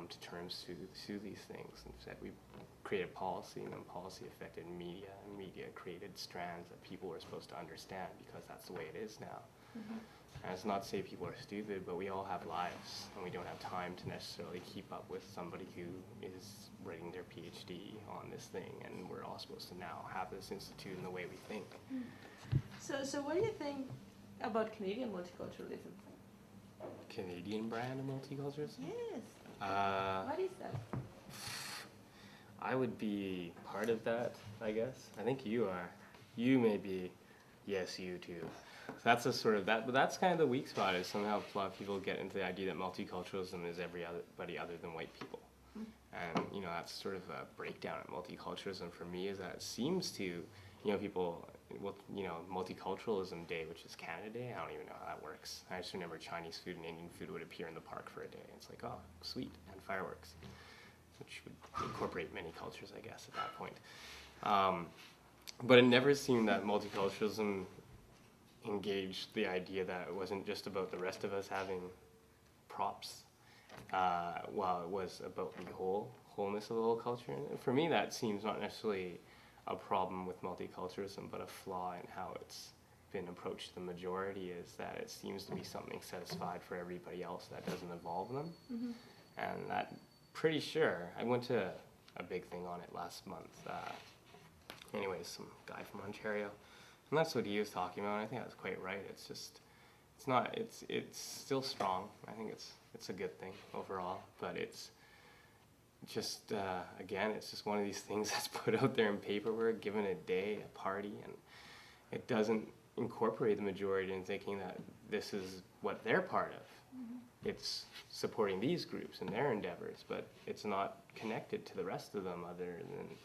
come to terms to these things. Instead, we created policy, and then policy affected media, and media created strands that people were supposed to understand because that's the way it is now. And it's not to say people are stupid, but we all have lives, and we don't have time to necessarily keep up with somebody who is writing their PhD on this thing, and we're all supposed to now have this institute in the way we think. So what do you think about Canadian multiculturalism? Canadian brand of multiculturalism? Yes. What is that? I would be part of that, I guess. I think you are. You may be. Yes, you too. So that's a sort of that, but that's kind of the weak spot. Is somehow a lot of people get into the idea that multiculturalism is everybody other than white people, and you know that's sort of a breakdown of multiculturalism for me. Is that it seems to, you know, people, well, you know, Multiculturalism Day, which is Canada Day. I don't even know how that works. I just remember Chinese food and Indian food would appear in the park for a day. It's like, oh, sweet, and fireworks, which would incorporate many cultures, I guess, at that point. But it never seemed that multiculturalism engaged the idea that it wasn't just about the rest of us having props, while it was about the wholeness of the whole culture. And for me, that seems not necessarily a problem with multiculturalism, but a flaw in how it's been approached to the majority, is that it seems to be something set aside for everybody else that doesn't involve them. And that, pretty sure, I went to a big thing on it last month. Anyways, some guy from Ontario, and that's what he was talking about. And I think that's quite right. It's just, it's still strong. I think it's a good thing overall, but it's just again, it's just one of these things that's put out there in paperwork, given a day, a party, and it doesn't incorporate the majority in thinking that this is what they're part of. It's supporting these groups and their endeavors, but it's not connected to the rest of them other than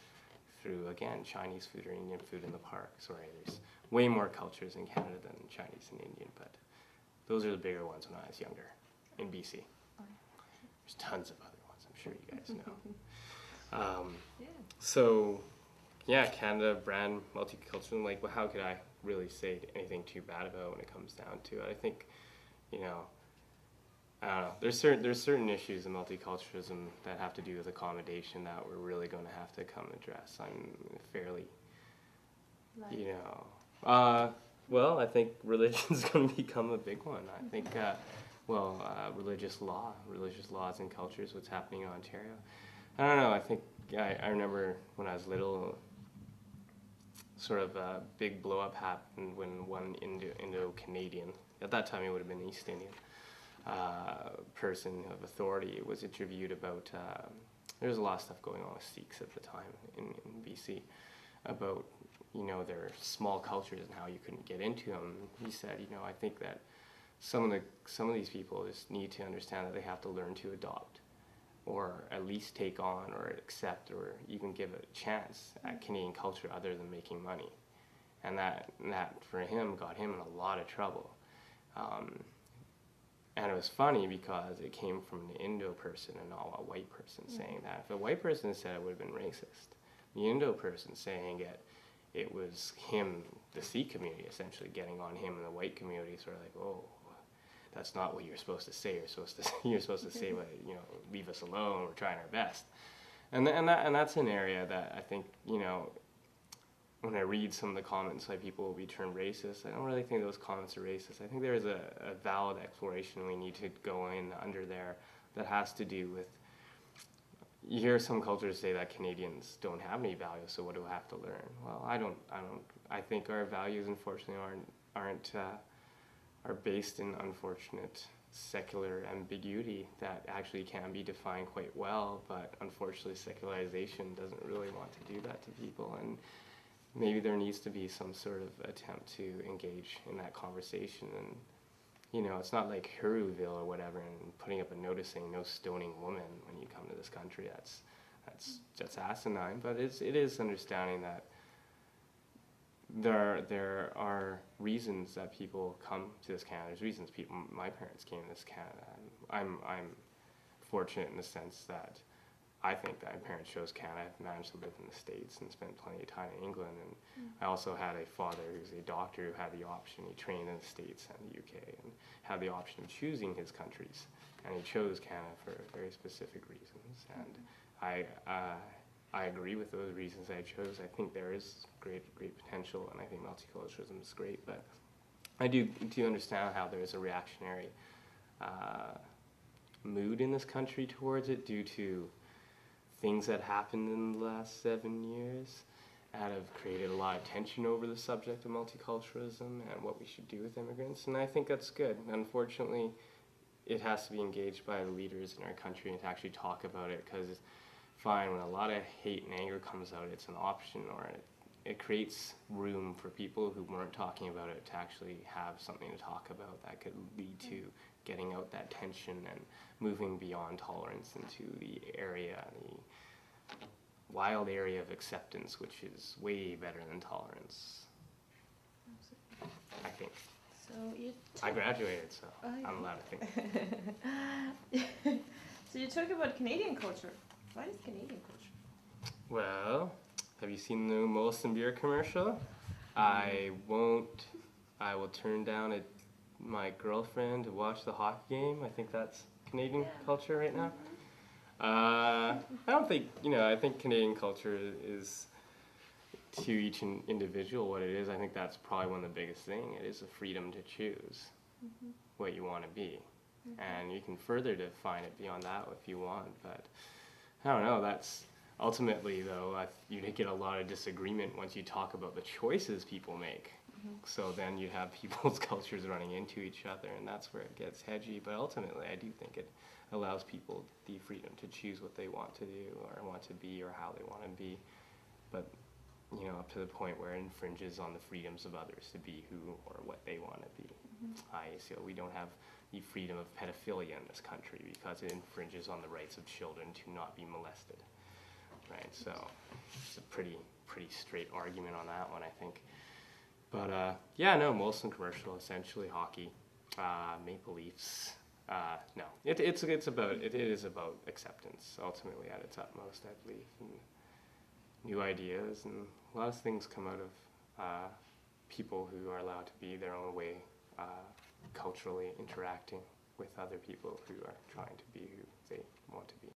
through, again, Chinese food or Indian food in the park. Sorry, there's way more cultures in Canada than Chinese and Indian, but those are the bigger ones when I was younger in BC. There's tons of other ones, I'm sure you guys know. So, yeah, Canada brand multicultural, like, well, how could I really say anything too bad about it when it comes down to it? I think, you know, I don't know. There's certain issues in multiculturalism that have to do with accommodation that we're really going to have to come address. I'm fairly, you know, well, I think religion's going to become a big one. I think, religious laws and cultures, what's happening in Ontario. I don't know. I think I remember when I was little, sort of a big blow up happened when one Indo-Canadian, at that time he would have been East Indian, person of authority was interviewed about, there was a lot of stuff going on with Sikhs at the time in BC about, you know, their small cultures and how you couldn't get into them. He said, you know, I think that some of these people just need to understand that they have to learn to adopt, or at least take on or accept or even give a chance at Canadian culture other than making money. And that for him got him in a lot of trouble. And it was funny because it came from an Indo person and not a white person saying that. If a white person said it, would have been racist. The Indo person saying it was him, the Sikh community, essentially getting on him, and the white community sort of like, oh, that's not what you're supposed to say. You're supposed to say, well, you know, leave us alone. We're trying our best. And that's an area that I think, you know, when I read some of the comments, like people will be termed racist, I don't really think those comments are racist. I think there is a valid exploration we need to go in under there that has to do with, you hear some cultures say that Canadians don't have any values, so what do I have to learn? Well, I think our values, unfortunately, are based in unfortunate secular ambiguity that actually can be defined quite well, but unfortunately secularization doesn't really want to do that to people, and maybe there needs to be some sort of attempt to engage in that conversation. And, you know, it's not like Huruville or whatever and putting up a notice saying no stoning women when you come to this country. That's asinine, but it is understanding that there are reasons that people come to this Canada. There's reasons my parents came to this Canada. I'm fortunate in the sense that I think that my parents chose Canada. I've managed to live in the States and spent plenty of time in England. And I also had a father who's a doctor who had the option. He trained in the States and the UK and had the option of choosing his countries. And he chose Canada for very specific reasons. And I agree with those reasons I chose. I think there is great potential, and I think multiculturalism is great. But I do understand how there is a reactionary mood in this country towards it due to things that happened in the last 7 years that have created a lot of tension over the subject of multiculturalism and what we should do with immigrants. And I think that's good. Unfortunately, it has to be engaged by the leaders in our country and to actually talk about it, because fine, when a lot of hate and anger comes out, it's an option, or it creates room for people who weren't talking about it to actually have something to talk about that could lead to getting out that tension and moving beyond tolerance into the wild area of acceptance, which is way better than tolerance. Absolutely. I think. So you. I graduated, so I'm allowed to think. So you talk about Canadian culture. What is Canadian culture? Well, have you seen the new Molson beer commercial? I will turn down my girlfriend to watch the hockey game. I think that's Canadian culture right now. I don't think, I think Canadian culture is to each individual what it is. I think that's probably one of the biggest things. It is the freedom to choose what you want to be. And you can further define it beyond that if you want, but I don't know, that's ultimately, though, you get a lot of disagreement once you talk about the choices people make. So then you have people's cultures running into each other, and that's where it gets hedgy. But ultimately, I do think it allows people the freedom to choose what they want to do or want to be or how they want to be. But, up to the point where it infringes on the freedoms of others to be who or what they want to be. So we don't have the freedom of pedophilia in this country because it infringes on the rights of children to not be molested. Right, so it's a pretty straight argument on that one, I think. But Molson commercial, essentially hockey, Maple Leafs. No, it is about acceptance ultimately at its utmost, I believe, and new ideas, and a lot of things come out of people who are allowed to be their own way, culturally interacting with other people who are trying to be who they want to be.